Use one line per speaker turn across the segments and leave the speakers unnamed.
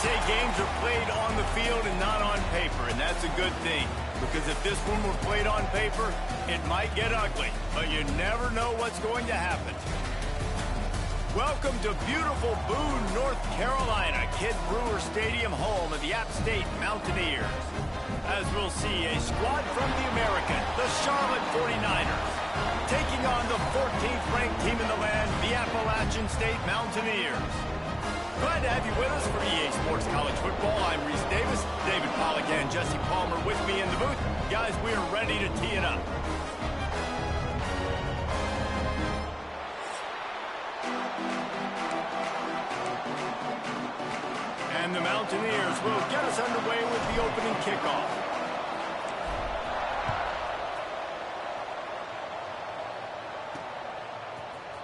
say games are played on the field and not on paper, and that's a good thing. Because if this one were played on paper, it might get ugly. But you never know what's going to happen. Welcome to beautiful Boone, North Carolina, Kid Brewer Stadium, home of the App State Mountaineers. As we'll see, a squad from the American, the Charlotte 49ers, taking on the 14th ranked team in the land, the Appalachian State Mountaineers. Glad to have you with us for EA Sports College Football. I'm Reese Davis, David Pollack and Jesse Palmer with me in the booth. Guys, we are ready to tee it up. And the Mountaineers will get us underway with the opening kickoff.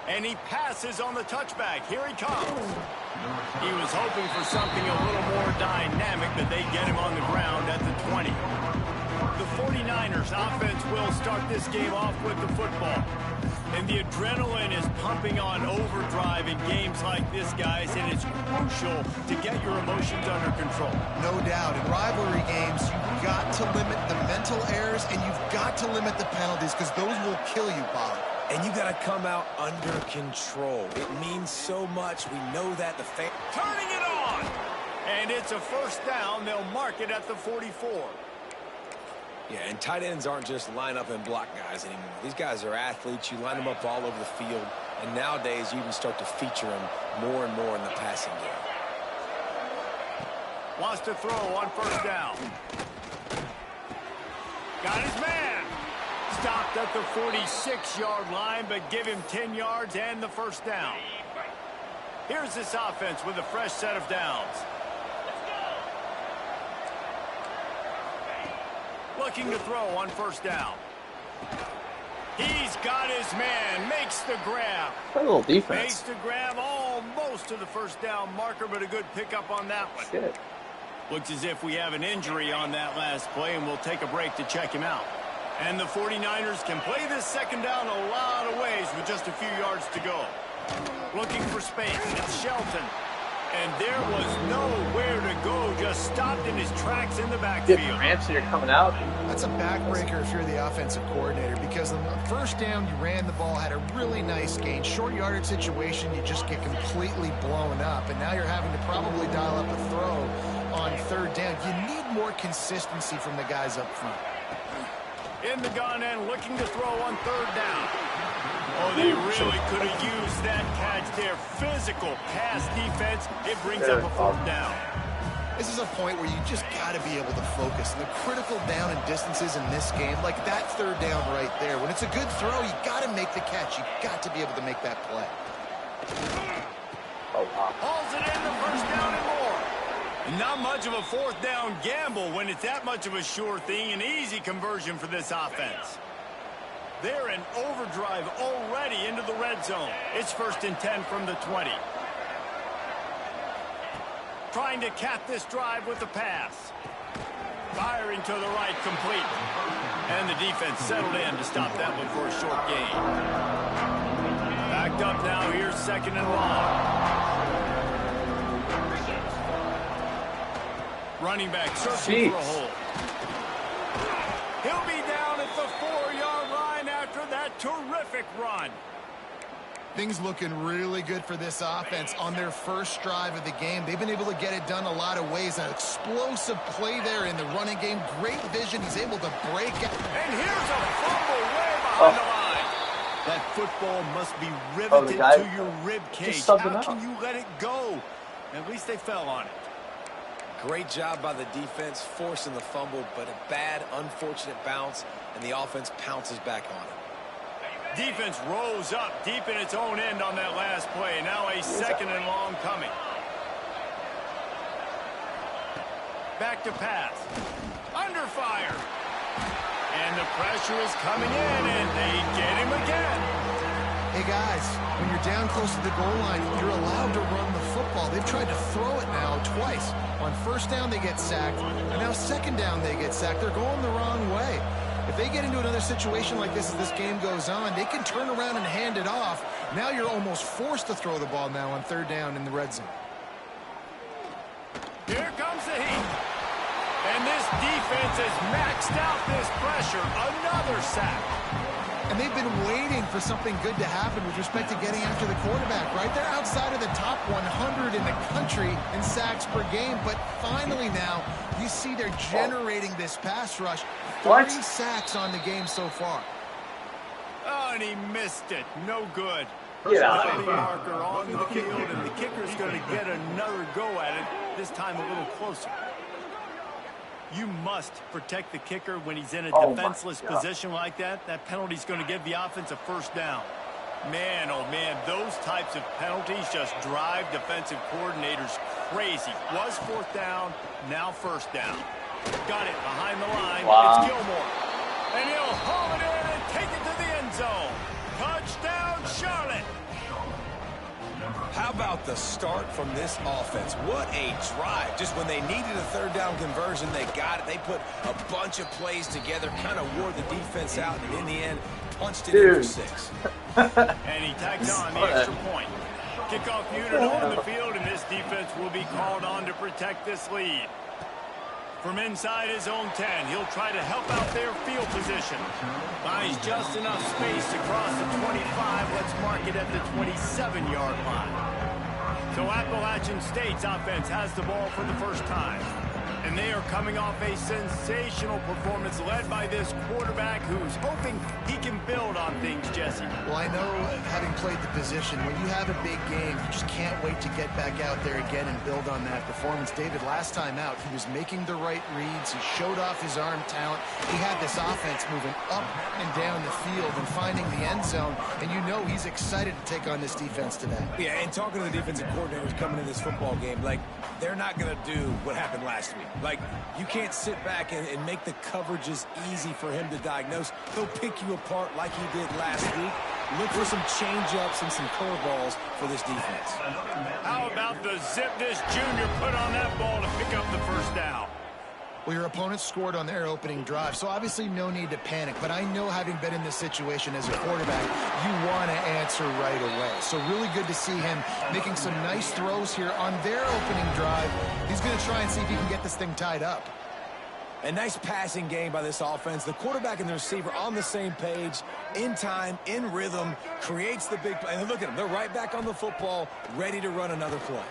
And he passes on the touchback. Here he comes. He was hoping for something a little more dynamic, but they get him on the ground at the 20. The 49ers offense will start this game off with the football. And the adrenaline is pumping on overdrive in games like this, guys, and it's crucial to get your emotions under control.
No doubt. In rivalry games, you've got to limit the mental errors, and you've got to limit the penalties, because those will kill you, Pollard.
And you got to come out under control. It means so much. We know that.
Turning it on! And it's a first down. They'll mark it at the 44.
Yeah, and tight ends aren't just line up and block guys anymore. These guys are athletes. You line them up all over the field. And nowadays, you even start to feature them more and more in the passing game.
Wants to throw on first down. Got his man. Stopped at the 46-yard line, but give him 10 yards and the first down. Here's this offense with a fresh set of downs. Looking to throw on first down. He's got his man. Makes the grab.
A little defense.
Makes the grab almost to the first down marker, but a good pickup on that one.
Good.
Looks as if we have an injury on that last play, and we'll take a break to check him out. And the 49ers can play this second down a lot of ways with just a few yards to go. Looking for space. It's Shelton. And there was nowhere to go. Just stopped in his tracks in the backfield.
Ramps, you're coming out.
That's a backbreaker if you're the offensive coordinator, because on the first down, you ran the ball, had a really nice gain. Short yardage situation, you just get completely blown up. And now you're having to probably dial up a throw on third down. You need more consistency from the guys up front.
In the gun and looking to throw on third down. Oh, they really could have used that catch there. Physical pass defense. It brings up a fourth down.
This is a point where you just got to be able to focus. And the critical down and distances in this game, like that third down right there, when it's a good throw, you got to make the catch. You got to be able to make that play.
Oh, wow.
Hauls it in the first down and more. Not much of a fourth down gamble when it's that much of a sure thing. An easy conversion for this offense. They're in overdrive already into the red zone. It's 1st and 10 from the 20. Trying to cap this drive with the pass. Firing to the right, complete. And the defense settled in to stop that one for a short gain. Backed up now, here's 2nd and long. Running back searching for a hole. He'll be down at the 4-yard line after that terrific run.
Things looking really good for this offense on their first drive of the game. They've been able to get it done a lot of ways. An explosive play there in the running game. Great vision. He's able to break out.
And here's a fumble way behind the line. That football must be riveted to your rib cage. How can you let it go? At least they fell on it.
Great job by the defense forcing the fumble, but a bad, unfortunate bounce, and the offense pounces back on it.
Defense rose up deep in its own end on that last play. Now a 2nd and long coming. Back to pass. Under fire. And the pressure is coming in, and they get him again.
Hey, guys, when you're down close to the goal line, you're allowed to run the football. They've tried to throw it now twice. On first down, they get sacked, and now second down, they get sacked. They're going the wrong way. If they get into another situation like this as this game goes on, they can turn around and hand it off. Now you're almost forced to throw the ball now on third down in the red zone.
Here comes the heat. And this defense has maxed out this pressure. Another sack.
And they've been waiting for something good to happen with respect to getting after the quarterback, right? They're outside of the top 100 in the country in sacks per game, but finally now you see they're generating this pass rush. 3 sacks on the game so far.
Oh, and he missed it. No good.
Yeah.
Marker on the field, and the kicker's going to get another go at it, this time a little closer. You must protect the kicker when he's in a defenseless position like that. That penalty's going to give the offense a first down. Man, oh man, those types of penalties just drive defensive coordinators crazy. Was 4th down, now 1st down. Got it behind the line.
Wow.
It's Gilmore. And he'll haul it in and take it to the end zone. Touchdown, Charlotte.
How about the start from this offense? What a drive. Just when they needed a 3rd down conversion, they got it. They put a bunch of plays together, kind of wore the defense out, and in the end, punched it in for 6.
And he tags on the extra point. Kickoff unit on the field, and this defense will be called on to protect this lead. From inside his own 10, he'll try to help out their field position. Finds just enough space to cross the 25. Let's mark it at the 27-yard line. So Appalachian State's offense has the ball for the first time. And they are coming off a sensational performance led by this quarterback who's hoping he can build on things, Jesse.
Well, I know, having played the position, when you have a big game, you just can't wait to get back out there again and build on that performance. David, last time out, he was making the right reads. He showed off his arm talent. He had this offense moving up and down the field and finding the end zone. And you know he's excited to take on this defense today.
Yeah, and talking to the defensive coordinators coming in this football game, like, they're not going to do what happened last week. Like, you can't sit back and make the coverages easy for him to diagnose. He'll pick you apart like he did last week. Look for some change-ups and some curveballs for this defense.
How about the zip this junior put on that ball to pick up the first down?
Well, your opponent scored on their opening drive, so obviously no need to panic. But I know, having been in this situation as a quarterback, you want to answer right away. So really good to see him making some nice throws here on their opening drive. He's going to try and see if he can get this thing tied up.
A nice passing game by this offense. The quarterback and the receiver on the same page, in time, in rhythm, creates the big play. And look at them. They're right back on the football, ready to run another play.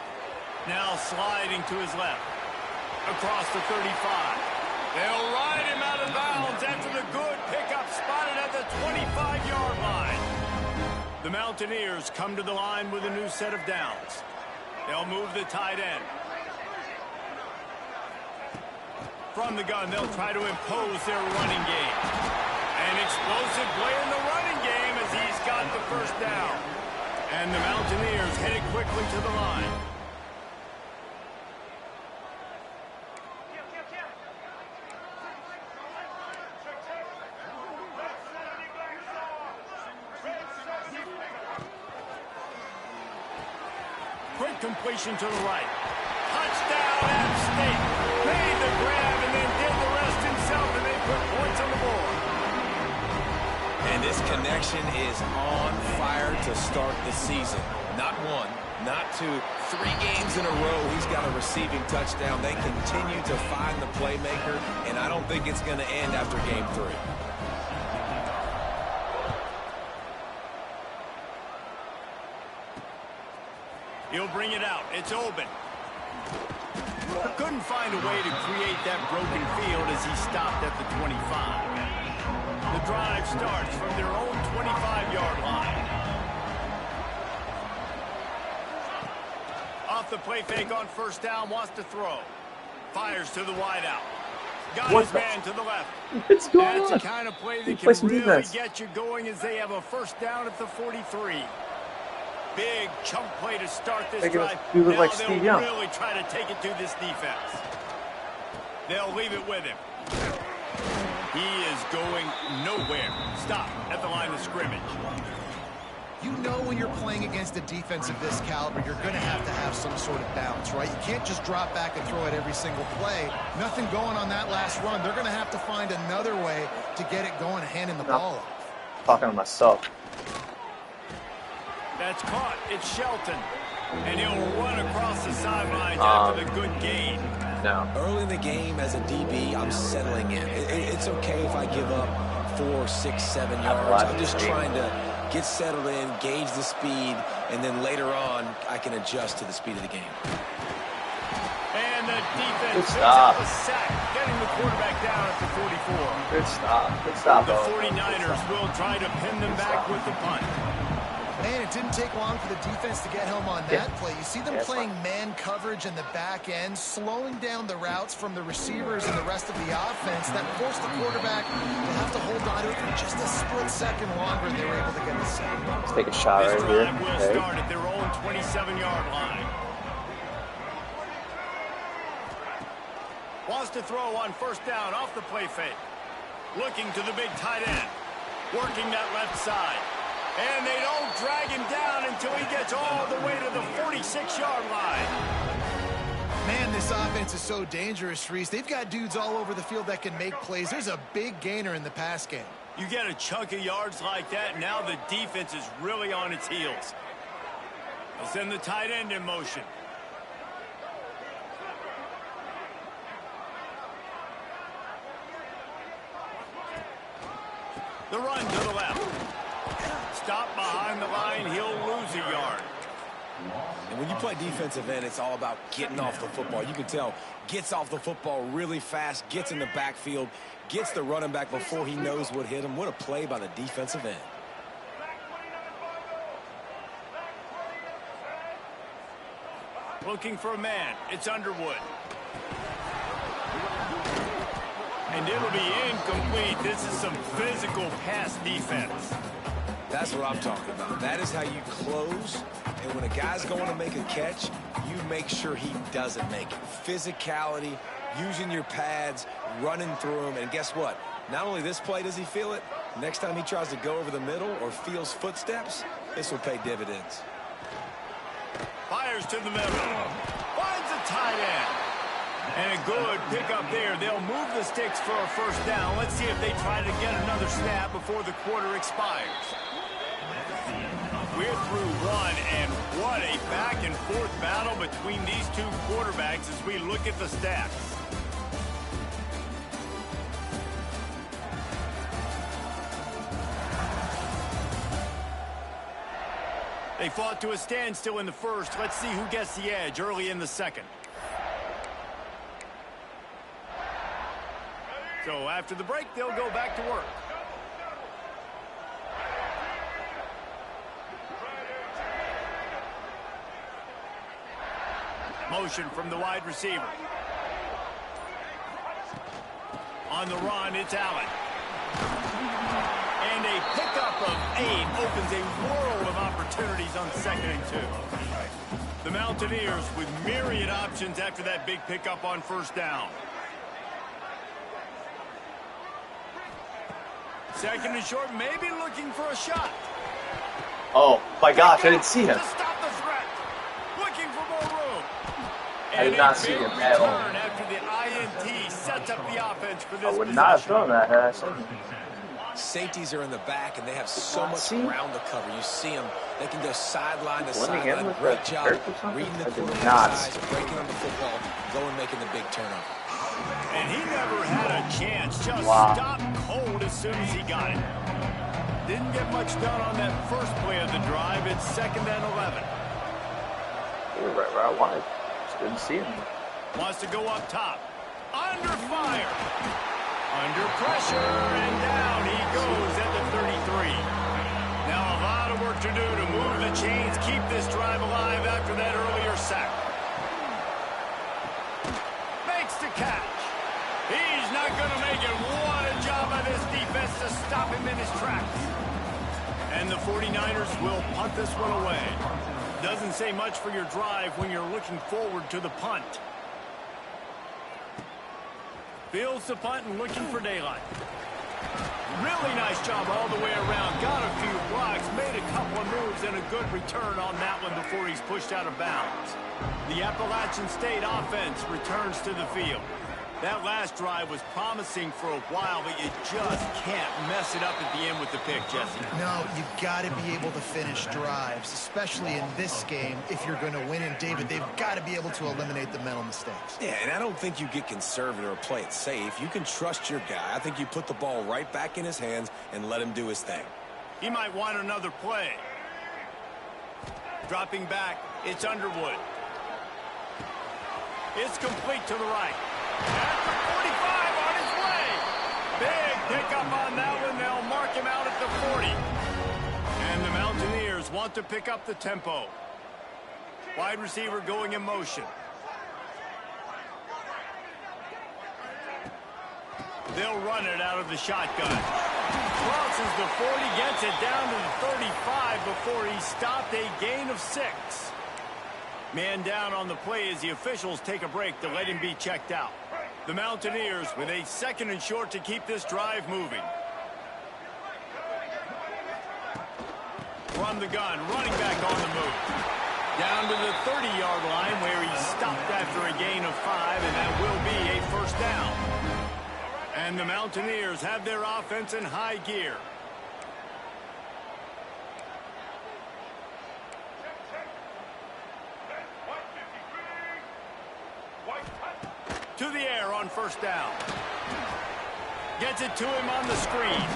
Now sliding to his left. Across the 35. They'll ride him out of bounds after the good pickup spotted at the 25-yard line. The Mountaineers come to the line with a new set of downs. They'll move the tight end. From the gun, they'll try to impose their running game. An explosive play in the running game as he's got the first down. And the Mountaineers headed quickly to the line. Quick completion to the right. Touchdown, App State. Made the grab and then did the rest himself, and they put points on the board.
And this connection is on fire to start the season. Not 1, not 2, 3 games in a row he's got a receiving touchdown. They continue to find the playmaker, and I don't think it's going to end after game 3.
He'll bring it out. It's open. Couldn't find a way to create that broken field as he stopped at the 25. The drive starts from their own 25-yard line. Off the play fake on first down, wants to throw. Fires to the wideout. Got his man to the left.
What's going on?
That's the kind of play that
Play
can
some
really
defense.
get you going as they have a first down at the 43. Big chunk play to start this drive.
You look
Now
like
they'll
Steve Young.
really try to take it to this defense. They'll leave it with him. He is going nowhere. Stop at the line of scrimmage.
You know, when you're playing against a defense of this caliber, you're going to have some sort of balance, right? You can't just drop back and throw it every single play. Nothing going on that last run. They're going to have to find another way to get it going and handing the ball off.
Talking to myself.
That's caught. It's Shelton. And he'll run across the sidelines after the good gain.
No.
Early in the game as a DB, I'm settling in. It's okay if I give up 4, 6, 7 yards. I'm just trying to get settled in, gauge the speed, and then later on, I can adjust to the speed of the game.
And the defense picks up a sack, getting the quarterback down at the 44.
Good stop. Good stop.
The 49ers will try to pin them back with the punt.
Man, it didn't take long for the defense to get home on that play. You see them playing man coverage in the back end, slowing down the routes from the receivers and the rest of the offense. That forced the quarterback to have to hold on to it for just a split second longer, and they were able to get the sack.
Let's take a shot right here.
This drive will start at their own 27-yard line. Wants to throw on first down off the play fake. Looking to the big tight end. Working that left side. And they don't drag him down until he gets all the way to the 46-yard line.
Man, this offense is so dangerous, Reese. They've got dudes all over the field that can make plays. There's a big gainer in the pass game.
You get a chunk of yards like that, now the defense is really on its heels. They'll send the tight end in motion. The run to the left. Stop behind the line, he'll lose a yard.
And when you play defensive end, it's all about getting off the football. You can tell, gets off the football really fast, gets in the backfield, gets the running back before he knows what hit him. What a play by the defensive end.
Looking for a man, it's Underwood. And it'll be incomplete. This is some physical pass defense.
That's what I'm talking about. That is how you close. And when a guy's going to make a catch, you make sure he doesn't make it. Physicality, using your pads, running through him. And guess what? Not only this play does he feel it, next time he tries to go over the middle or feels footsteps, this will pay dividends.
Fires to the middle. Finds a tight end. And a good pickup there. They'll move the sticks for a first down. Let's see if they try to get another snap before the quarter expires. We're through one, and what a back-and-forth battle between these two quarterbacks as we look at the stats. They fought to a standstill in the first. Let's see who gets the edge early in the second. So after the break, they'll go back to work. Motion from the wide receiver. On the run, it's Allen. And a pickup of 8 opens a world of opportunities on 2nd and 2. The Mountaineers with myriad options after that big pickup on first down. 2nd and short, maybe looking for a shot.
Oh, my gosh, I didn't see him.
To stop the threat. Looking for more room.
I did not see him at all.
After the INT sets up the offense for this
I would not have thrown that had I seen him.
Safeties are in the back, and they have so much ground to cover. You see them. They can go sideline to sideline. Great job reading the quarterback's eyes, breaking on the football, going making the big turnover.
And he never had a chance. Just stopped cold as soon as he got it. Didn't get much done on that first play of the drive. It's 2nd and 11.
You're right where I wanted. Just didn't see him.
Wants to go up top. Under fire. Under pressure, and down he goes at the 33. Now a lot of work to do to move the chains, keep this drive alive after that earlier sack. Makes the catch. He's not going to make it. What a job by this defense to stop him in his tracks. And the 49ers will punt this one away. Doesn't say much for your drive when you're looking forward to the punt. Fields the punt and looking for daylight. Really nice job all the way around. Got a few blocks, made a couple of moves, and a good return on that one before he's pushed out of bounds. The Appalachian State offense returns to the field. That last drive was promising for a while, but you just can't mess it up at the end with the pick, Jesse.
No, you've got to be able to finish drives, especially in this game. If you're going to win, and David, they've got to be able to eliminate the mental mistakes.
Yeah, and I don't think you get conservative or play it safe. You can trust your guy. I think you put the ball right back in his hands and let him do his thing.
He might want another play. Dropping back, it's Underwood. It's complete to the right. At the 45 on his way. Big pickup on that one. They'll mark him out at the 40. And the Mountaineers want to pick up the tempo. Wide receiver going in motion. They'll run it out of the shotgun. Crosses the 40, gets it down to the 35 before he stopped, a gain of 6. Man down on the play as the officials take a break to let him be checked out. The Mountaineers with a 2nd and short to keep this drive moving. From the gun, running back on the move. Down to the 30-yard line where he stopped after a gain of 5, and that will be a first down. And the Mountaineers have their offense in high gear. To the air on first down. Gets it to him on the screen.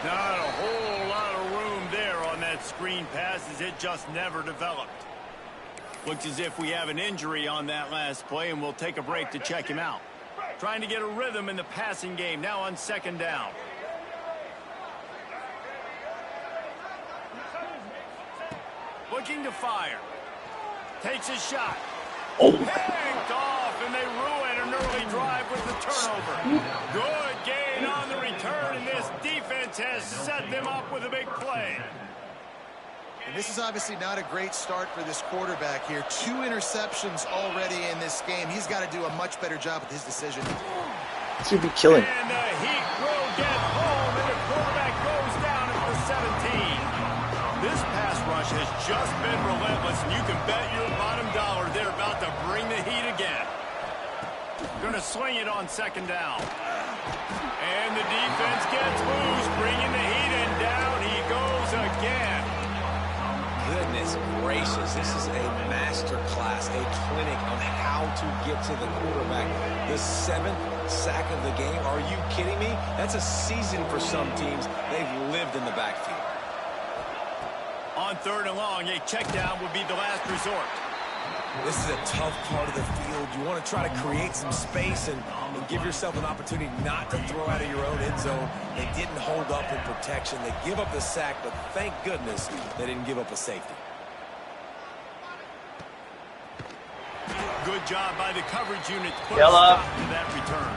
Not a whole lot of room there on that screen pass as it just never developed. Looks as if we have an injury on that last play, and we'll take a break to check him out. Trying to get a rhythm in the passing game now on 2nd down. Looking to fire. Takes a shot. Picked off, and they ruin an early drive with the turnover. Good gain on the return, and this defense has set them up with a big play.
And this is obviously not a great start for this quarterback here. 2 interceptions already in this game. He's got to do a much better job with his decision.
This would be killing.
And the heat will get home, and the quarterback goes down at the 17. This pass rush has just been relentless, and you can bet your bottom dollar they're about to bring the heat again. Going to sling it on 2nd down. And the defense gets loose, bringing the heat, and down he goes again.
Goodness gracious, this is a master class, a clinic on how to get to the quarterback. The 7th sack of the game. Are you kidding me? That's a season for some teams. They've lived in the backfield.
On 3rd and long, a check down would be the last resort.
This is a tough part of the field. You want to try to create some space and give yourself an opportunity not to throw out of your own end zone. They didn't hold up in protection. They give up the sack, but thank goodness they didn't give up a safety.
Good job by the coverage unit to put a stop to that return.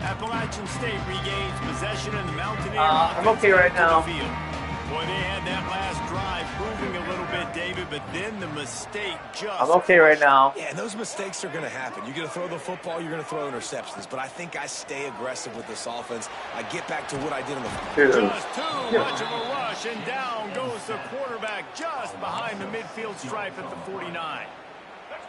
Appalachian State regains possession in the Mountaineer.
I'm okay right now.
Boy, they had that last drive moving a little bit, David, but then the mistake just...
I'm okay right now.
Yeah, and those mistakes are going to happen. You're going to throw the football, you're going to throw interceptions. But I think I stay aggressive with this offense. I get back to what I did on the field.
Just too much of a rush, and down goes the quarterback just behind the midfield stripe at the 49.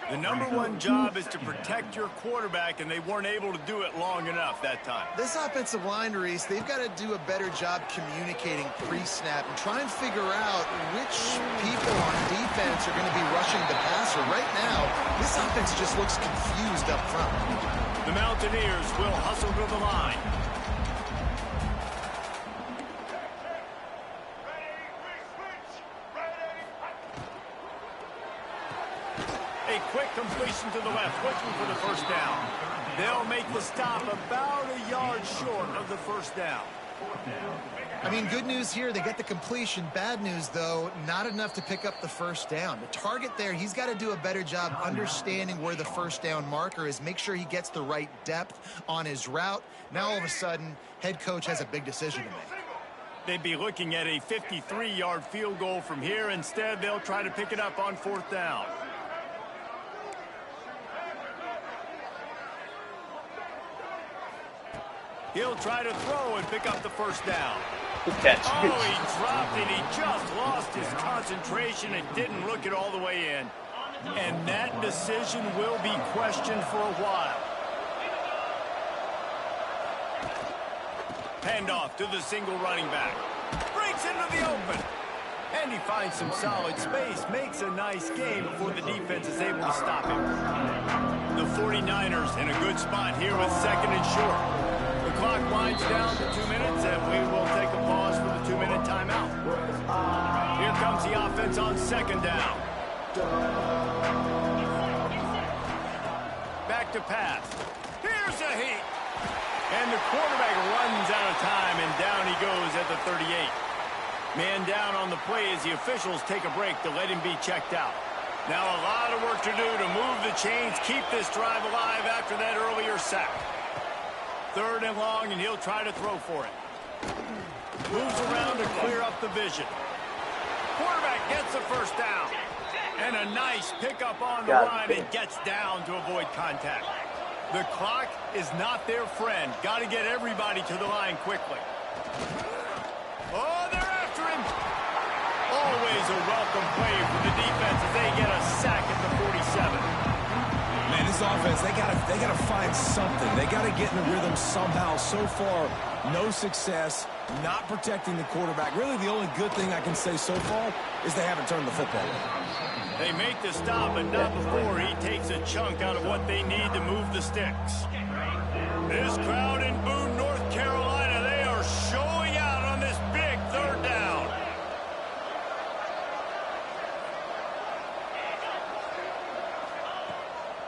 The #1 job is to protect your quarterback, and they weren't able to do it long enough that time.
This offensive line, Reese, they've got to do a better job communicating pre-snap and try and figure out which people on defense are going to be rushing the passer. Right now, this offense just looks confused up front.
The Mountaineers will hustle to the line. A quick completion to the left, looking for the first down. They'll make the stop about a yard short of the first down.
I mean, good news here, they get the completion. Bad news, though, not enough to pick up the first down. The target there, he's got to do a better job understanding where the first down marker is, make sure he gets the right depth on his route. Now, all of a sudden, head coach has a big decision to make.
They'd be looking at a 53-yard field goal from here. Instead, they'll try to pick it up on 4th down. He'll try to throw and pick up the first down.
Good catch.
Oh, he dropped it. He just lost his concentration and didn't look it all the way in. And that decision will be questioned for a while. Handoff to the single running back. Breaks into the open. And he finds some solid space. Makes a nice game before the defense is able to stop him. The 49ers in a good spot here with second and short. The clock winds down to 2 minutes, and we will take a pause for the 2-minute timeout. Here comes the offense on second down. Back to pass. Here's a heat. And the quarterback runs out of time, and down he goes at the 38. Man down on the play as the officials take a break to let him be checked out. Now a lot of work to do to move the chains, keep this drive alive after that earlier sack. Third and long, and he'll try to throw for it. Moves around to clear up the vision. Quarterback gets the first down. And a nice pickup on the line and gets down to avoid contact. The clock is not their friend. Got to get everybody to the line quickly. Oh, they're after him. Always a welcome play for the defense as they get a sack at the 47.
Man, this offense, they gotta find something. They gotta get in the rhythm somehow. So far, no success, not protecting the quarterback. Really, the only good thing I can say so far is they haven't turned the football over.
They make the stop, but not before he takes a chunk out of what they need to move the sticks. This crowd in Boone, North Carolina, they are showing out on this big third down.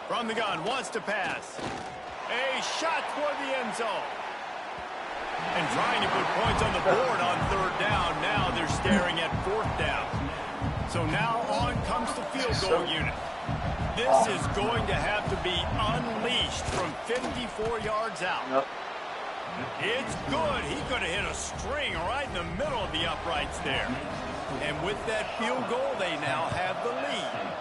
From the gun, wants to pass. A shot toward the end zone. And trying to put points on the board on third down. Now they're staring at fourth down. So now on comes the field goal unit. This is going to have to be unleashed from 54 yards out. It's good. He could have hit a string right in the middle of the uprights there. And with that field goal, they now have the lead.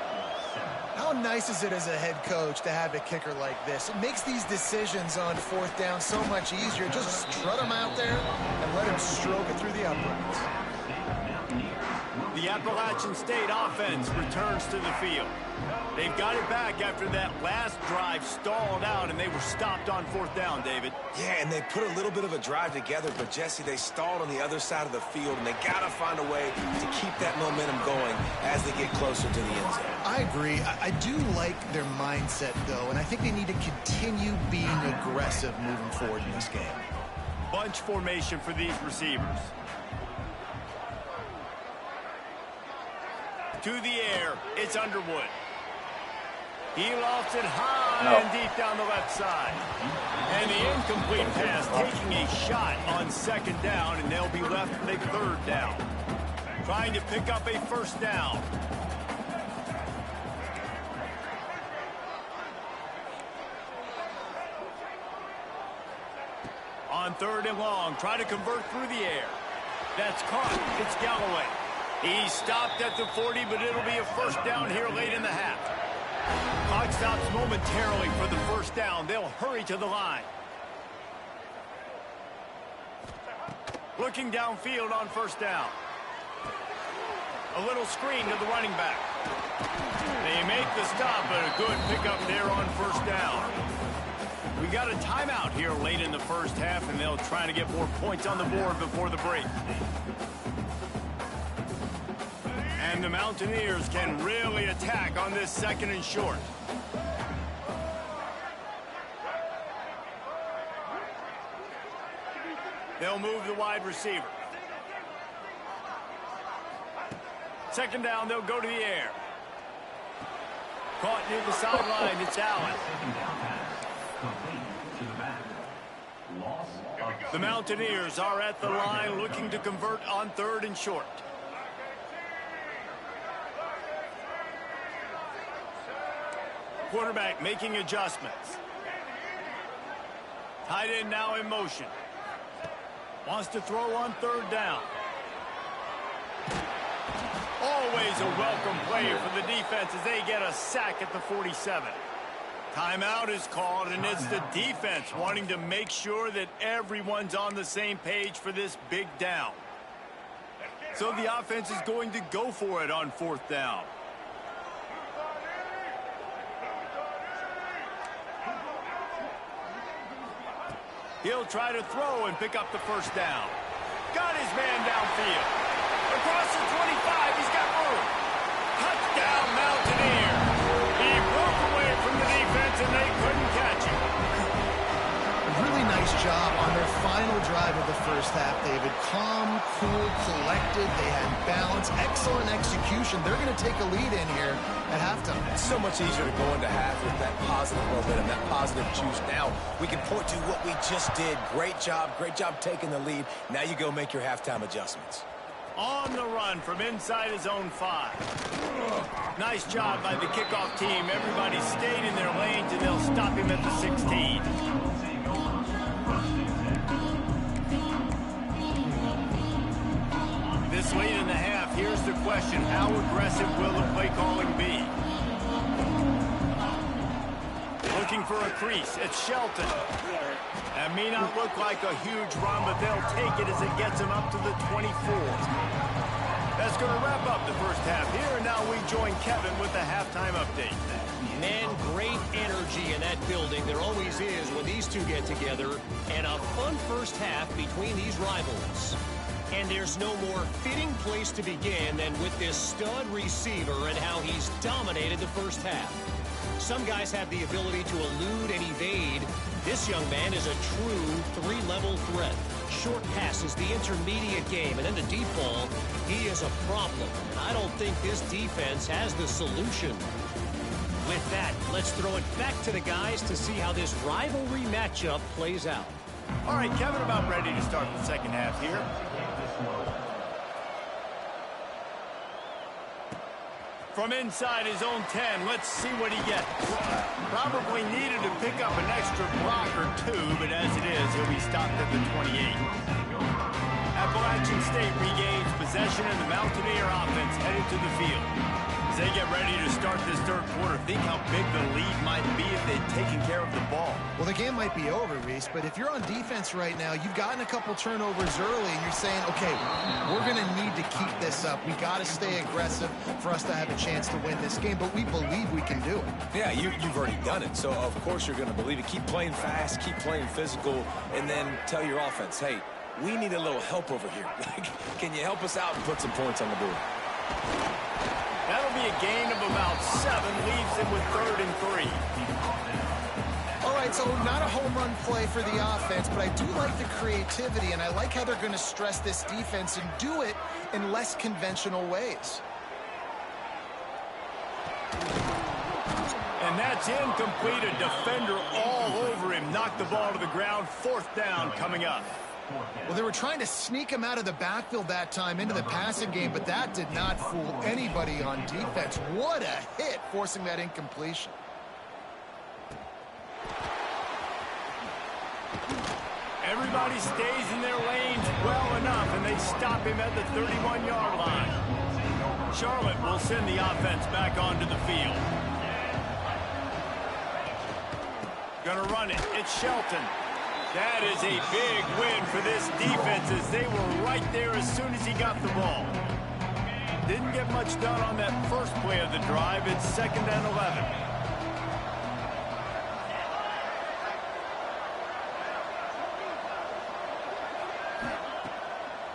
How nice is it as a head coach to have a kicker like this? It makes these decisions on fourth down so much easier. Just strut him out there and let him stroke it through the uprights.
The Appalachian State offense returns to the field. They've got it back after that last drive stalled out, and they were stopped on fourth down, David.
Yeah, and they put a little bit of a drive together, but, Jesse, they stalled on the other side of the field, and they got to find a way to keep that momentum going as they get closer to the end zone.
I agree. I do like their mindset, though, and I think they need to continue being aggressive moving forward in this game.
Bunch formation for these receivers. To the air, it's Underwood. He lofts it high and deep down the left side. And the incomplete pass taking a shot on second down, and they'll be left with a third down. Trying to pick up a first down. On third and long, try to convert through the air. That's caught. It's Galloway. He stopped at the 40, but it'll be a first down here late in the half. Clock stops momentarily for the first down. They'll hurry to the line. Looking downfield on first down. A little screen to the running back. They make the stop, but a good pickup there on first down. We got a timeout here late in the first half, and they'll try to get more points on the board before the break. And the Mountaineers can really attack on this second and short. They'll move the wide receiver. Second down, they'll go to the air. Caught near the sideline, it's Allen. The Mountaineers are at the line looking to convert on third and short. Quarterback making adjustments. Tight end now in motion. Wants to throw on third down. Always a welcome play for the defense as they get a sack at the 47. Timeout is called, and it's the defense wanting to make sure that everyone's on the same page for this big down. So the offense is going to go for it on fourth down. He'll try to throw and pick up the first down. Got his man downfield. Across the 25, he's got room. Touchdown, Mountaineers. He broke away from the defense, and they couldn't catch him.
Really nice job on their final drive of the first half, David. Calm, cool, collected. They had balance, excellent execution. They're going to take a lead in here at halftime.
It's so much easier to go into half with that positive momentum, that positive juice. Now we can point to what we just did. Great job taking the lead. Now you go make your halftime adjustments.
On the run from inside his own 5. Nice job by the kickoff team. Everybody stayed in their lanes, and they'll stop him at the 16. This late in the half, here's the question. How aggressive will the play calling be? Looking for a crease. It's Shelton. That may not look like a huge run, but they'll take it as it gets them up to the 24. That's going to wrap up the first half here, and now we join Kevin with the halftime update.
Man, great energy in that building. There always is when these two get together, and a fun first half between these rivals. And there's no more fitting place to begin than with this stud receiver and how he's dominated the first half. Some guys have the ability to elude and evade. This young man is a true three-level threat. Short passes, the intermediate game, and then the deep ball, he is a problem. And I don't think this defense has the solution. With that, let's throw it back to the guys to see how this rivalry matchup plays out.
All right, Kevin, about ready to start the second half here. From inside his own 10, let's see what he gets. Probably needed to pick up an extra block or two, but as it is, he'll be stopped at the 28. Appalachian State regains possession, and the Mountaineer offense headed to the field. As they get ready to start this third quarter, think how big the lead might be if they'd taken care of the ball.
Well, the game might be over, Reese, but if you're on defense right now, you've gotten a couple turnovers early, and you're saying, okay, we're going to need to keep this up. We got to stay aggressive for us to have a chance to win this game, but we believe we can do it.
Yeah, you've already done it, so of course you're going to believe it. Keep playing fast, keep playing physical, and then tell your offense, hey, we need a little help over here. Can you help us out and put some points on the board?
That'll be a gain of about 7, leaves them with 3rd and 3.
All right, so not a home run play for the offense, but I do like the creativity, and I like how they're going to stress this defense and do it in less conventional ways.
And that's incomplete. A defender all over him. Knocked the ball to the ground. 4th down coming up.
Well, they were trying to sneak him out of the backfield that time into the passing game, but that did not fool anybody on defense. What a hit, forcing that incompletion.
Everybody stays in their lanes well enough, and they stop him at the 31-yard line. Charlotte will send the offense back onto the field. Gonna run it. It's Shelton. That is a big win for this defense, as they were right there as soon as he got the ball. Didn't get much done on that first play of the drive. It's 2nd and 11.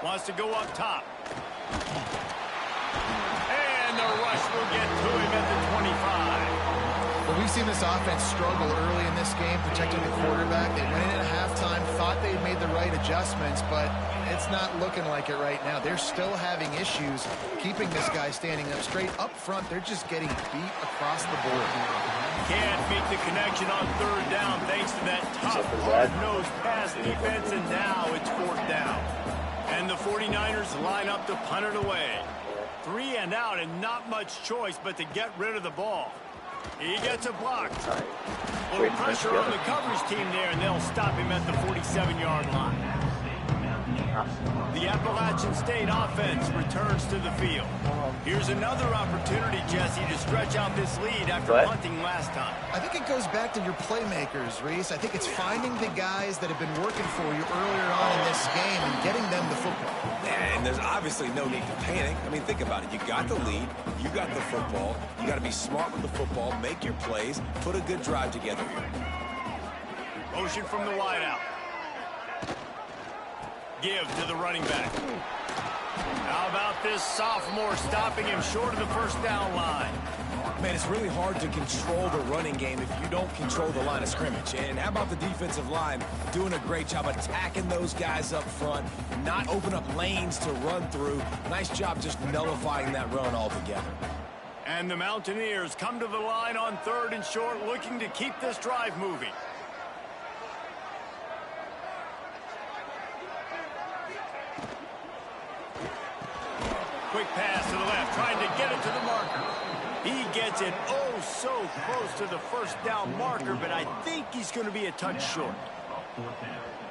Wants to go up top. And the rush will get to him at the 25.
Well, we've seen this offense struggle early in this game, protecting the quarterback. They went in at halftime, thought they'd made the right adjustments, but it's not looking like it right now. They're still having issues keeping this guy standing up straight. Up front, they're just getting beat across the board.
Can't make the connection on 3rd down thanks to that tough, hard-nosed pass defense, and now it's 4th down. And the 49ers line up to punt it away. 3 and out, and not much choice but to get rid of the ball. He gets a block. A little pressure on the coverage team there, and they'll stop him at the 47-yard line. The Appalachian State offense returns to the field. Here's another opportunity, Jesse, to stretch out this lead after punting last time.
I think it goes back to your playmakers, Reese. I think it's finding the guys that have been working for you earlier on in this game and getting them the football.
And there's obviously no need to panic. I mean, think about it. You got the lead. You got the football. You got to be smart with the football, make your plays, put a good drive together here.
Motion from the wideout. give to the running back. How about this sophomore stopping him short of the first down line?
Man, it's really hard to control the running game if you don't control the line of scrimmage. And how about the defensive line doing a great job attacking those guys up front, not open up lanes to run through. Nice job just nullifying that run altogether.
And the Mountaineers come to the line on 3rd and short, looking to keep this drive moving. Quick pass to the left, trying to get it to the marker. He gets it oh so close to the first down marker, but I think he's going to be a touch short.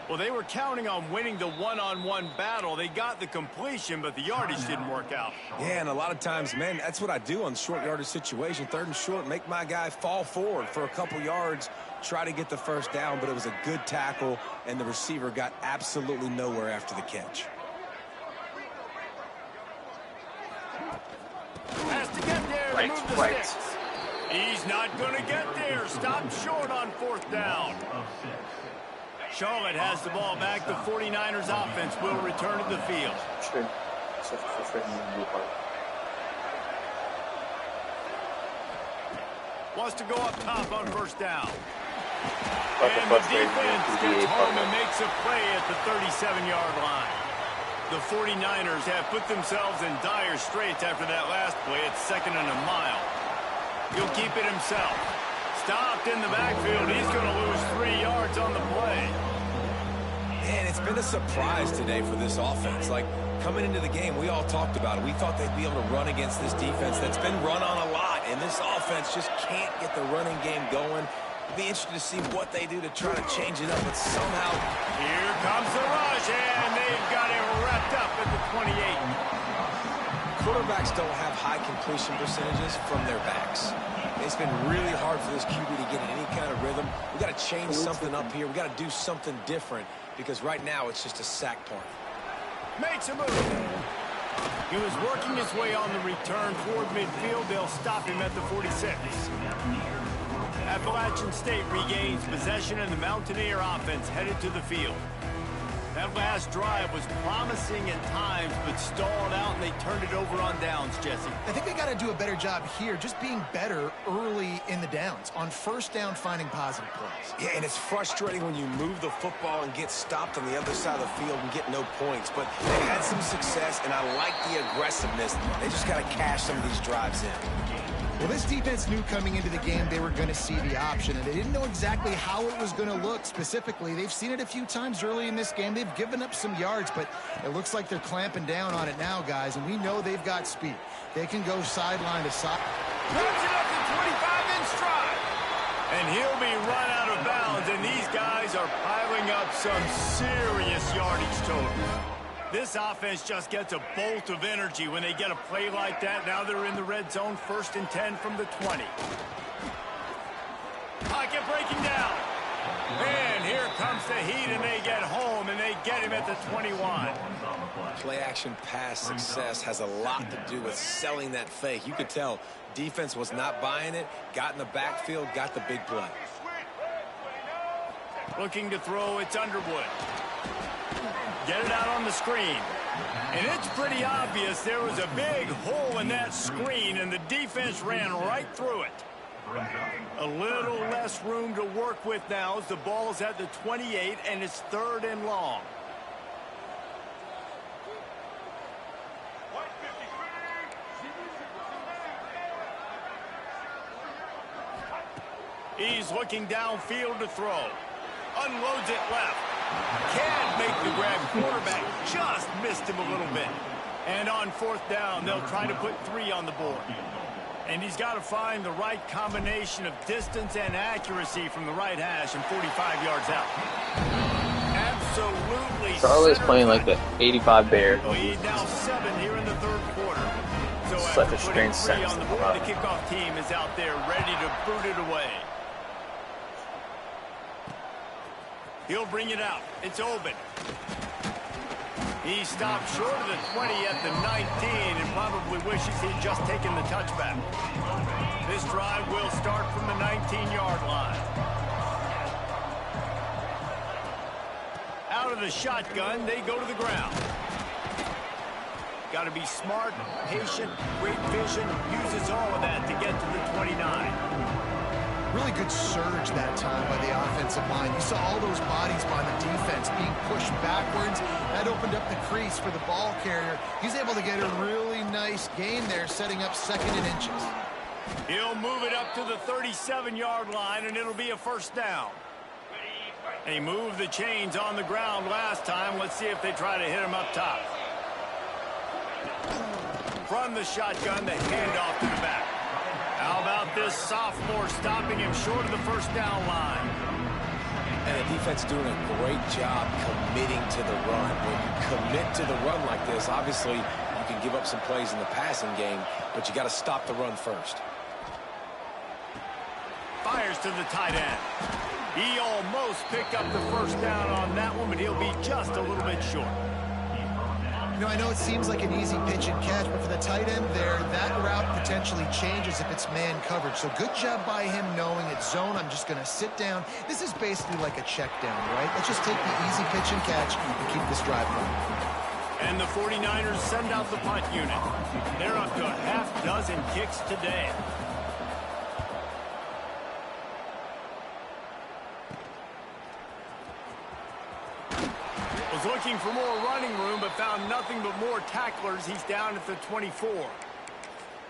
Well, they were counting on winning the one-on-one battle. They got the completion, but the yardage didn't work out.
Yeah, and a lot of times, man, that's what I do on short yardage situation. 3rd and short, make my guy fall forward for a couple yards, try to get the first down, but it was a good tackle, and the receiver got absolutely nowhere after the catch.
Has to get there to move the sticks. He's not going to get there. Stop short on 4th down. Charlotte has the ball back. The 49ers offense will return to the field. Wants to go up top on 1st down. And the defense gets home and makes a play at the 37-yard line. The 49ers have put themselves in dire straits after that last play. It's 2nd and a mile. He'll keep it himself. Stopped in the backfield. He's going to lose 3 yards on the play.
Man, it's been a surprise today for this offense. Like, coming into the game, we all talked about it. We thought they'd be able to run against this defense that's been run on a lot, and this offense just can't get the running game going. Be interested to see what they do to try to change it up, but somehow...
Here comes the rush, and they've got it wrapped up at the 28.
Quarterbacks don't have high completion percentages from their backs. It's been really hard for this QB to get in any kind of rhythm. We've got to change something up here. We've got to do something different because right now it's just a sack point.
Makes a move. He was working his way on the return toward midfield. They'll stop him at the 46. Appalachian State regains possession, and the Mountaineer offense headed to the field. That last drive was promising at times, but stalled out, and they turned it over on downs, Jesse.
I think they got to do a better job here, just being better early in the downs. On 1st down, finding positive plays.
Yeah, and it's frustrating when you move the football and get stopped on the other side of the field and get no points. But they had some success, and I like the aggressiveness. They just got to cash some of these drives in.
Well, this defense knew coming into the game they were going to see the option, and they didn't know exactly how it was going to look specifically. They've seen it a few times early in this game. They've given up some yards, but it looks like they're clamping down on it now, guys, and we know they've got speed. They can go sideline to side.
Moves it up to 25 in stride. And he'll be run out of bounds, and these guys are piling up some serious yardage total. This offense just gets a bolt of energy when they get a play like that. Now they're in the red zone, 1st and 10 from the 20. Pocket breaking down. And here comes the heat, and they get home, and they get him at the 21.
Play-action pass success has a lot to do with selling that fake. You could tell defense was not buying it, got in the backfield, got the big play.
Looking to throw, it's Underwood. Get it out on the screen. And it's pretty obvious there was a big hole in that screen, and the defense ran right through it. A little less room to work with now as the ball's at the 28, and it's 3rd and long. He's looking downfield to throw. Unloads it left. Can't make the grab. Quarterback just missed him a little bit. And on 4th down, they'll try to put 3 on the board. And he's got to find the right combination of distance and accuracy from the right hash and 45 yards out. Absolutely.
Charlotte's playing like the 85 Bears.
Lead now 7 here in the 3rd quarter. So
Such a
after
strange
putting 3
sense.
on the board, the kickoff team is out there ready to boot it away. He'll bring it out. It's Oben. He stopped short of the 20 at the 19 and probably wishes he'd just taken the touchback. This drive will start from the 19-yard line. Out of of the shotgun, they go to the ground. Got to be smart, patient, great vision, uses all of that to get to the 29.
Really good surge that time by the offensive line. You saw all those bodies by the defense being pushed backwards. That opened up the crease for the ball carrier. He's able to get a really nice gain there, setting up 2nd and inches.
He'll move it up to the 37-yard line, and it'll be a first down. They moved the chains on the ground last time. Let's see if they try to hit him up top. From the shotgun, the handoff to the back. How about this sophomore stopping him short of the first down line?
And the defense doing a great job committing to the run. When you commit to the run like this, obviously you can give up some plays in the passing game, but you got to stop the run first.
Fires to the tight end. He almost picked up the first down on that one, but he'll be just a little bit short.
You know, I know it seems like an easy pitch and catch, but for the tight end there, that route potentially changes if it's man coverage. So good job by him knowing it's zone. I'm just going to sit down. This is basically like a check down, right? Let's just take the easy pitch and catch and keep this drive going.
And the 49ers send out the punt unit. They're up to a half dozen kicks today. Was looking for more running room, but found nothing but more tacklers. He's down at the 24.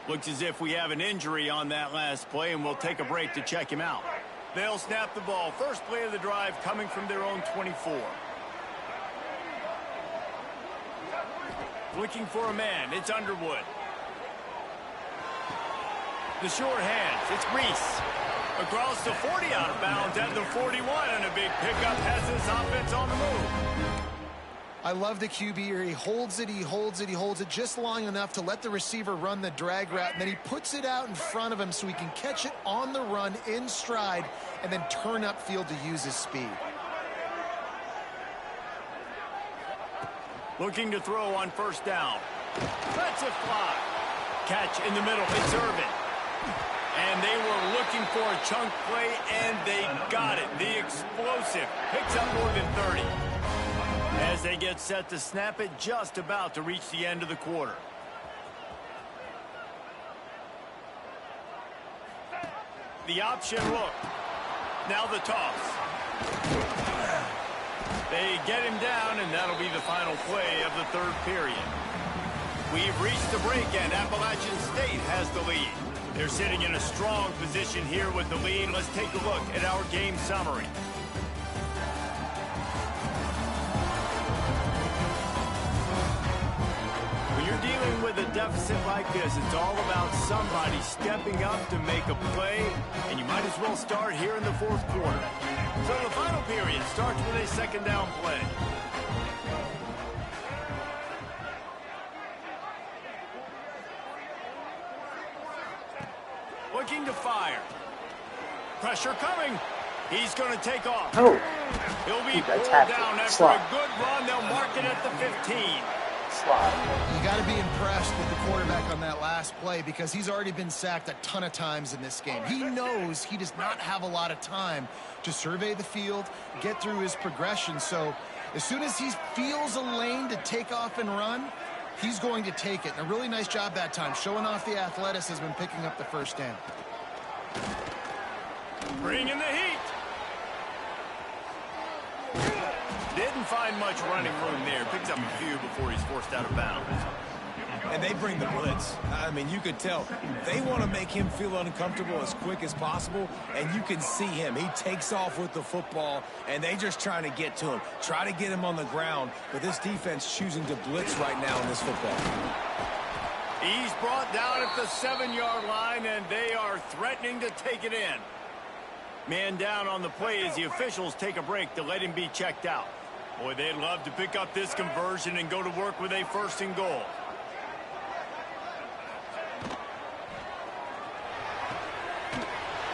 Looks as if we have an injury on that last play, and we'll take a break to check him out. They'll snap the ball. First play of the drive coming from their own 24. Looking for a man. It's Underwood. The short hands. It's Reese. Across the 40, out of bounds at the 41, and a big pickup has this offense on the move.
I love the QB here. He holds it, he holds it, he holds it just long enough to let the receiver run the drag route, and then he puts it out in front of him so he can catch it on the run in stride and then turn upfield to use his speed.
Looking to throw on first down. Lets it fly. Catch in the middle. It's Irvin. And they were looking for a chunk play, and they got it. The explosive picks up more than 30. As they get set to snap it, just about to reach the end of the quarter. The option look. Now the toss. They get him down, and that'll be the final play of the third period. We've reached the break, and Appalachian State has the lead. They're sitting in a strong position here with the lead. Let's take a look at our game summary. When you're dealing with a deficit like this, it's all about somebody stepping up to make a play, and you might as well start here in the fourth quarter. So the final period starts with a second down play. Looking to fire. Pressure coming. He's going to take off.
Oh.
He'll be pulled down after a good run. They'll mark it at the 15.
You got to be impressed with the quarterback on that last play because he's already been sacked a ton of times in this game. He knows he does not have a lot of time to survey the field, get through his progression. So as soon as he feels a lane to take off and run, he's going to take it. And a really nice job that time, showing off the athleticism and picking up the first down.
Bring in the heat. Didn't find much running room there. Picks up a few before he's forced out of bounds.
And they bring the blitz. I mean, you could tell they want to make him feel uncomfortable as quick as possible, and you can see him. He takes off with the football, and they just trying to get to him, try to get him on the ground, but this defense choosing to blitz right now in this football.
He's brought down at the 7-yard line, and they are threatening to take it in. Man down on the play as the officials take a break to let him be checked out. Boy, they'd love to pick up this conversion and go to work with a first and goal.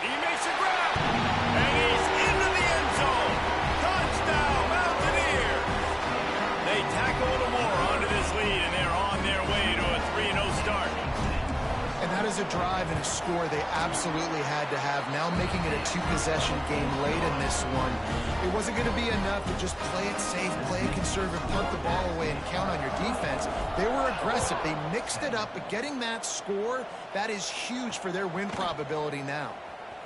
He makes a grab, and he's into the end zone. Touchdown, Mountaineers! They tack a little more onto this lead, and they're on their way to a 3-0 start.
And that is a drive and a score they absolutely had to have. Now making it a two-possession game late in this one. It wasn't going to be enough to just play it safe, play it conservative, punt the ball away, and count on your defense. They were aggressive. They mixed it up, but getting that score, that is huge for their win probability now.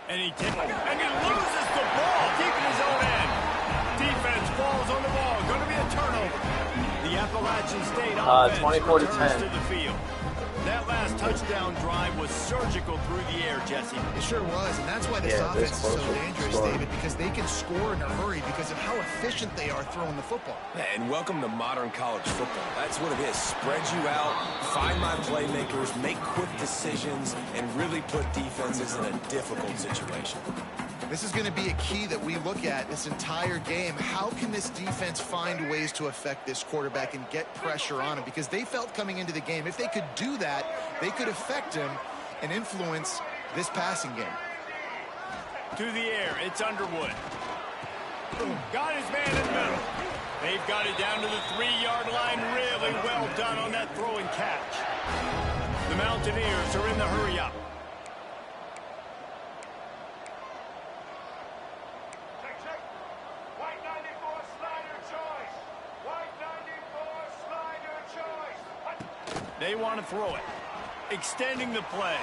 And he loses the ball deep in his own end. Defense falls on the ball. Going to be a turnover. The Appalachian State offense
24 to
returns
10.
to the field. That last touchdown drive was surgical through the air, Jesse.
It sure was, and that's why this offense is so dangerous, David, because they can score in a hurry because of how efficient they are throwing the football.
Yeah, and welcome to modern college football. That's what it is. Spread you out, find my playmakers, make quick decisions, and really put defenses in a difficult situation.
This is going to be a key that we look at this entire game. How can this defense find ways to affect this quarterback and get pressure on him? Because they felt coming into the game, if they could do that, they could affect him and influence this passing game.
To the air, it's Underwood. Got his man in the middle. They've got it down to the 3-yard line. Really well done on that throw and catch. The Mountaineers are in the hurry-up. They want to throw it. Extending the play.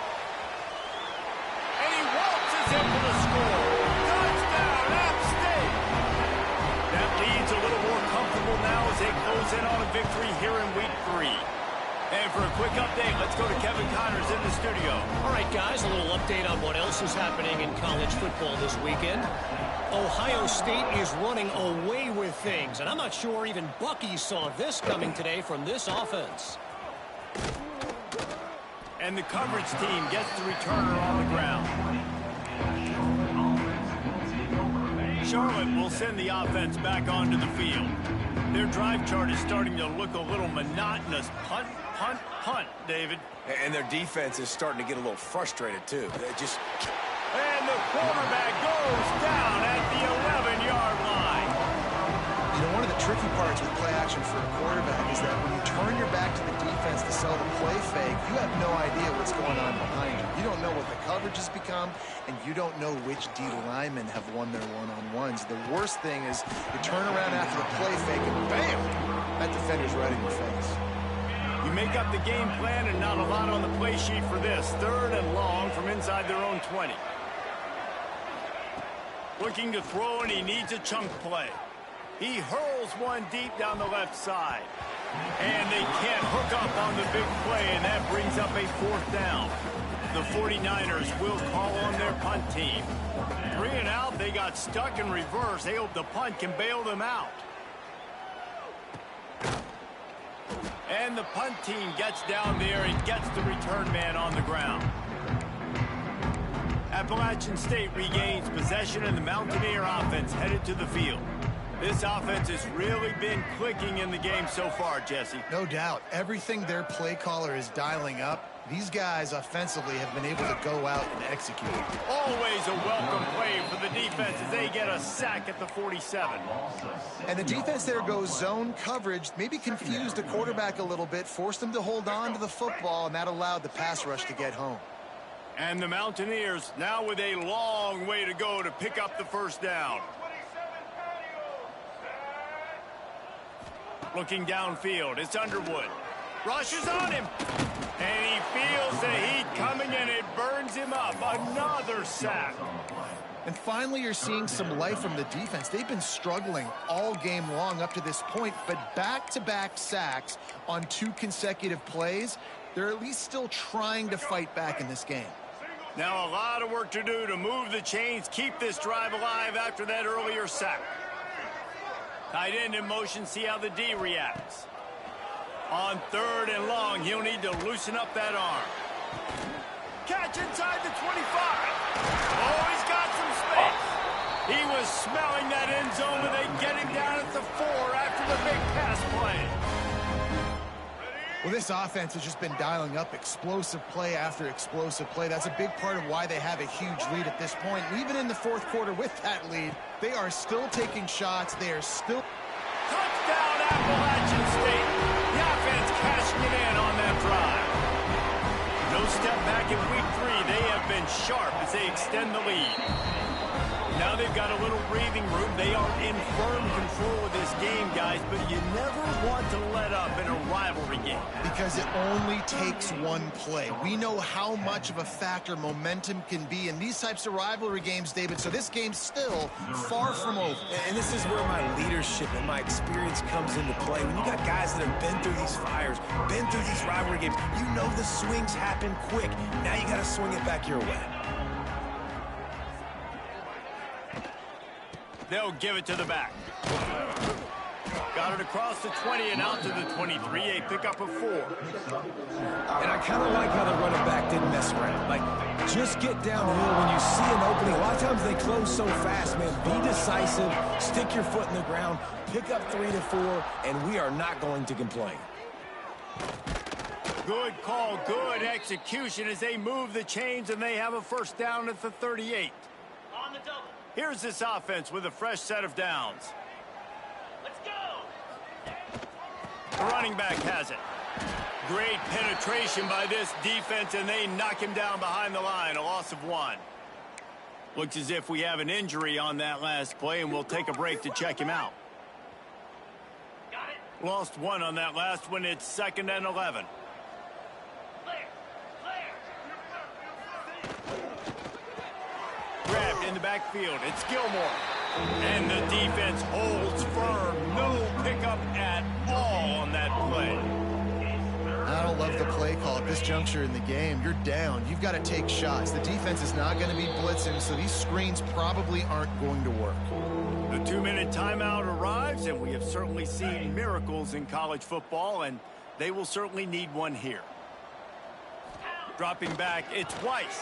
And he waltzes in for the score. Touchdown, App State. That lead's a little more comfortable now as they close in on a victory here in Week 3. And for a quick update, let's go to Kevin Connors in the studio.
All right, guys, a little update on what else is happening in college football this weekend. Ohio State is running away with things, and I'm not sure even Bucky saw this coming today from this offense.
And the coverage team gets the returner on the ground. Charlotte will send the offense back onto the field. Their drive chart is starting to look a little monotonous. Punt, punt, punt, David.
And their defense is starting to get a little frustrated, too.
And the quarterback goes down at the 11-yard line.
You know, one of the tricky parts with play action for a quarterback is that when you turn your back to the defense to sell the play fake, you have no idea what's going on behind you. You don't know what the coverage has become, and you don't know which D linemen have won their one-on-ones. The worst thing is you turn around after the play fake, and bam, that defender's right in your face.
You make up the game plan and not a lot on the play sheet for this. 3rd and long from inside their own 20. Looking to throw, and he needs a chunk play. He hurls one deep down the left side. And they can't hook up on the big play, and that brings up a 4th down. The 49ers will call on their punt team. 3 and out, they got stuck in reverse. They hope the punt can bail them out. And the punt team gets down there and gets the return man on the ground. Appalachian State regains possession, and the Mountaineer offense headed to the field. This offense has really been clicking in the game so far, Jesse.
No doubt. Everything their play caller is dialing up, these guys offensively have been able to go out and execute.
Always a welcome play for the defense as they get a sack at the 47.
And the defense there goes zone coverage, maybe confused the quarterback a little bit, forced him to hold on to the football, and that allowed the pass rush to get home.
And the Mountaineers now with a long way to go to pick up the 1st down. Looking downfield, it's Underwood. Rushes on him. And he feels the heat coming, and it burns him up. Another sack.
And finally, you're seeing some life from the defense. They've been struggling all game long up to this point, but back-to-back sacks on 2 consecutive plays, they're at least still trying to fight back in this game.
Now a lot of work to do to move the chains, keep this drive alive after that earlier sack. Tight end in motion, see how the D reacts. On 3rd and long, he'll need to loosen up that arm. Catch inside the 25. Oh, he's got some space. He was smelling that end zone, but they get him down at the 4 after the big pass play.
Well, this offense has just been dialing up explosive play after explosive play. That's a big part of why they have a huge lead at this point. And even in the 4th quarter with that lead, they are still taking shots. They are still...
Touchdown, Appalachian State. The offense cashing it in on that drive. No step back in Week 3. They have been sharp as they extend the lead. Now they've got a little breathing room. They are in firm control of this game, guys, but you never want to let up in a rivalry game.
Because it only takes one play. We know how much of a factor momentum can be in these types of rivalry games, David, so this game's still far from over.
And this is where my leadership and my experience comes into play. When you got guys that have been through these fires, been through these rivalry games, you know the swings happen quick. Now you got to swing it back your way.
They'll give it to the back. Got it across the 20 and out to the 23, a pickup of 4.
And I kind of like how the running back didn't mess around. Like, just get downhill when you see an opening. A lot of times they close so fast, man. Be decisive, stick your foot in the ground, pick up 3 to 4, and we are not going to complain.
Good call, good execution as they move the chains and they have a first down at the 38.
On the double.
Here's this offense with a fresh set of downs.
Let's go.
The running back has it. Great penetration by this defense, and they knock him down behind the line, a loss of 1. Looks as if we have an injury on that last play, and we'll take a break to check him out.
Got it.
Lost 1 on that last one. It's 2nd and 11. Grabbed in the backfield. It's Gilmore. And the defense holds firm. No pickup at all on that play.
I don't love the play call at this juncture in the game. You're down. You've got to take shots. The defense is not going to be blitzing, so these screens probably aren't going to work.
The 2-minute timeout arrives, and we have certainly seen miracles in college football, and they will certainly need one here. Dropping back, it's Weiss.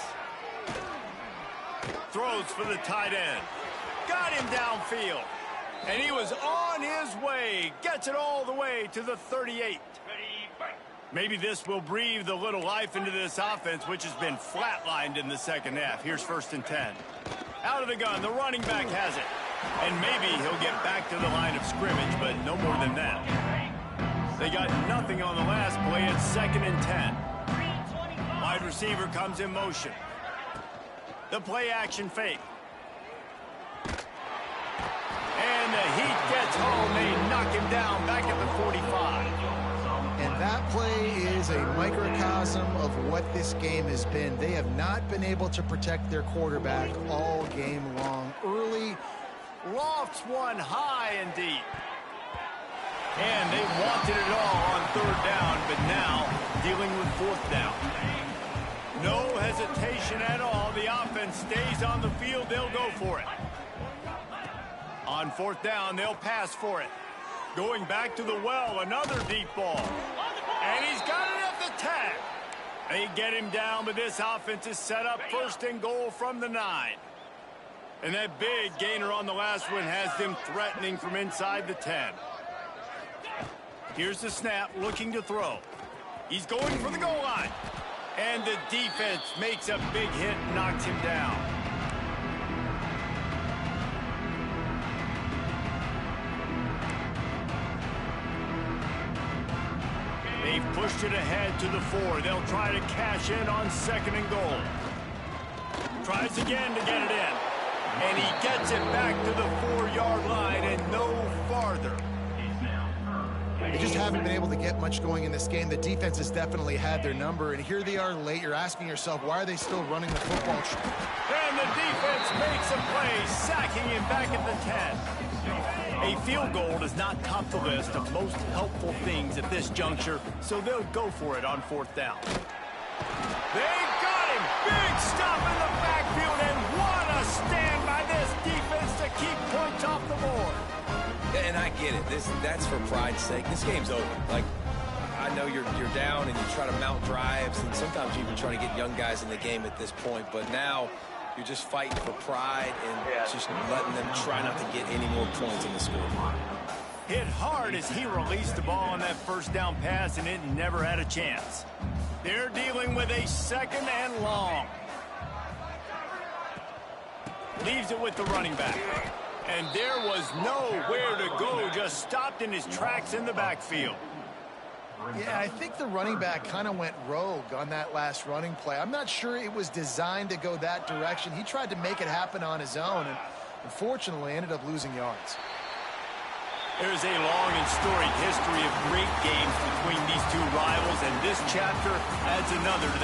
Throws for the tight end. Got him downfield. And he was on his way. Gets it all the way to the 38. Maybe this will breathe a little life into this offense, which has been flatlined in the second half. Here's 1st and 10. Out of the gun, the running back has it. And maybe he'll get back to the line of scrimmage, but no more than that. They got nothing on the last play. It's 2nd and 10. Wide receiver comes in motion. The play action fake. And the heat gets home. They knock him down back at the 45.
And that play is a microcosm of what this game has been. They have not been able to protect their quarterback all game long. Early,
Lofts one high and deep. And they wanted it all on 3rd down, but now dealing with 4th down. No hesitation at all. The offense stays on the field. They'll go for it. On 4th down, they'll pass for it. Going back to the well, another deep ball. And he's got it at the 10. They get him down, but this offense is set up 1st and goal from the 9. And that big gainer on the last one has them threatening from inside the 10. Here's the snap, looking to throw. He's going for the goal line. And the defense makes a big hit and knocks him down. They've pushed it ahead to the 4. They'll try to cash in on 2nd and goal. Tries again to get it in. And he gets it back to the 4-yard line and no farther.
they just haven't been able to get much going in this game. The defense has definitely had their number, and here they are late. You're asking yourself, why are they still running the football?
And the defense makes a play, sacking him back at the 10. A field goal does not top the list of most helpful things at this juncture, so they'll go for it on 4th down. They got him! Big stop in the backfield, and what a stand by this defense to keep points off the board.
And I get it. That's for pride's sake. This game's over. Like, I know you're down and you try to mount drives, and sometimes you even try to get young guys in the game at this point, but now you're just fighting for pride and just letting them try not to get any more points in the scoreboard.
Hit hard as he released the ball on that first down pass, and it never had a chance. They're dealing with a 2nd and long. Leaves it with the running back. And there was nowhere to go, just stopped in his tracks in the backfield.
Yeah, I think the running back kind of went rogue on that last running play. I'm not sure it was designed to go that direction. He tried to make it happen on his own, and unfortunately ended up losing yards.
There's a long and storied history of great games between these two rivals, and this chapter adds another to that.